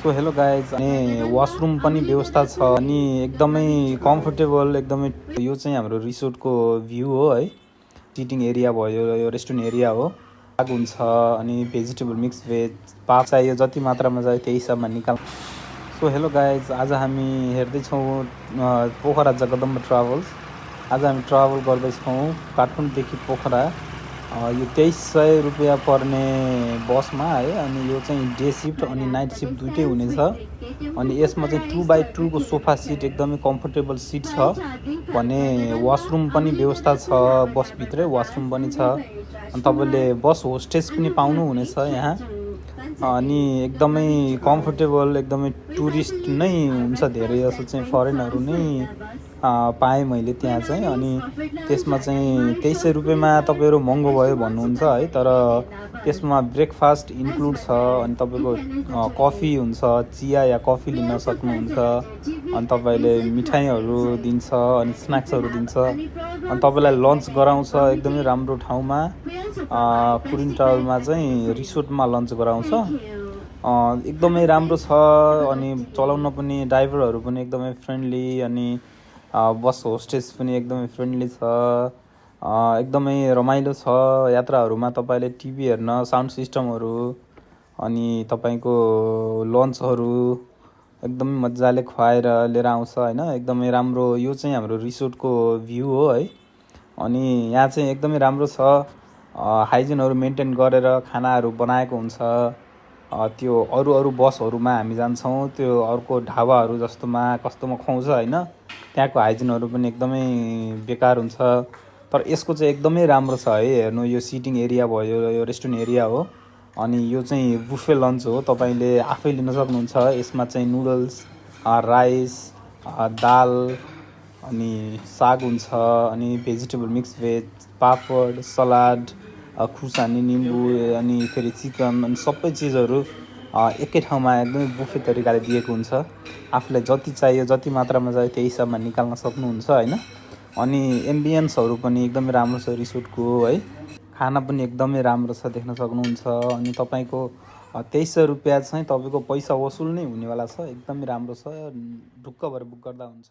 So hello guys, अनि washroom पनि व्यवस्था छ अनि एकदमै कम्फर्टेबल एकदमै। यो चाहिँ हाम्रो रिसोर्टको भ्यू हो है। सिटिङ एरिया भयो, यो रेस्टुरेन्ट एरिया हो। साग हुन्छ अनि भेजिटेबल मिक्स भेज पाप चाहियो जति मात्रामा चाहियो त्यही हिसाबमा निकाल। सो हेलो गाइज, आज हामी हेर्दैछौँ पोखरा जगदम्ब ट्राभल्स। आज हामी ट्राभल गर्दैछौँ काठमाडौँदेखि पोखरा। यो 2300 रुपियाँ पर्ने बसमा है। अनि यो चाहिँ डे सिफ्ट अनि नाइट सिफ्ट दुइटै हुनेछ। अनि यसमा चाहिँ 2x2 को सोफा सिट एकदमै कम्फर्टेबल सिट छ भने वासरुम पनि व्यवस्था छ, बसभित्रै वासरुम पनि छ। अनि तपाईँले बस होस्टेस पनि पाउनुहुनेछ यहाँ। अनि एकदमै कम्फर्टेबल एकदमै टुरिस्ट नै हुन्छ, धेरै जसो चाहिँ फरेनहरू नै पाएँ मैले त्यहाँ चाहिँ। अनि त्यसमा चाहिँ 2300 रुपियाँमा तपाईँहरू महँगो भयो भन्नुहुन्छ है, तर त्यसमा ब्रेकफास्ट इन्क्लुड छ। अनि तपाईँको कफी हुन्छ, चिया या कफी लिन सक्नुहुन्छ। अनि तपाईँले मिठाईहरू दिन्छ अनि स्न्याक्सहरू दिन्छ। अनि तपाईँलाई लन्च गराउँछ एकदमै राम्रो ठाउँमा, कुरिन्टालमा चाहिँ रिसोर्टमा लन्च गराउँछ। एकदमै राम्रो छ। अनि चलाउन पनि ड्राइभरहरू पनि एकदमै फ्रेन्डली अनि बस होस्टेस पनि एकदमै फ्रेन्डली छ। एकदमै रमाइलो छ। यात्राहरूमा तपाईँले टिभी हेर्न, साउन्ड सिस्टमहरू अनि तपाईँको लन्चहरू एकदमै मजाले खुवाएर लिएर आउँछ होइन। एकदमै राम्रो। यो चाहिँ हाम्रो रिसोर्टको भ्यू हो है। अनि यहाँ चाहिँ एकदमै राम्रो छ। हाइजिनहरू मेन्टेन गरेर खानाहरू बनाएको हुन्छ। त्यो अरू बसहरूमा हामी जान्छौँ, त्यो अर्को ढाबाहरू जस्तोमा कस्तोमा खुवाउँछ होइन। त्यहाँको हाइजिनहरू पनि एकदमै बेकार हुन्छ। तर यसको चाहिँ एकदमै राम्रो छ है। हेर्नु, यो सिटिङ एरिया भयो, यो रेस्टुरेन्ट एरिया हो। अनि यो चाहिँ बुफे लन्च हो, तपाईँले आफै लिन सक्नुहुन्छ। यसमा चाहिँ नुडल्स, राइस, दाल अनि साग हुन्छ अनि भेजिटेबल मिक्स भेज, पापड, सलाद, खुर्सानी, निम्बु अनि फेरि चिकन अनि सबै चिजहरू एकै ठाउँमा एकदमै बुफे तरिकाले दिएको हुन्छ। आफूलाई जति चाहियो, जति मात्रामा चाहियो त्यही हिसाबमा निकाल्न सक्नुहुन्छ होइन। अनि एम्बियन्सहरू पनि एकदमै राम्रो छ रिसोर्टको है। खाना पनि एकदमै राम्रो छ, देख्न सक्नुहुन्छ। अनि तपाईँको 2300 रुपियाँ चाहिँ तपाईँको पैसा वसुल नै हुनेवाला छ। एकदमै राम्रो छ, ढुक्क भएर बुक गर्दा हुन्छ।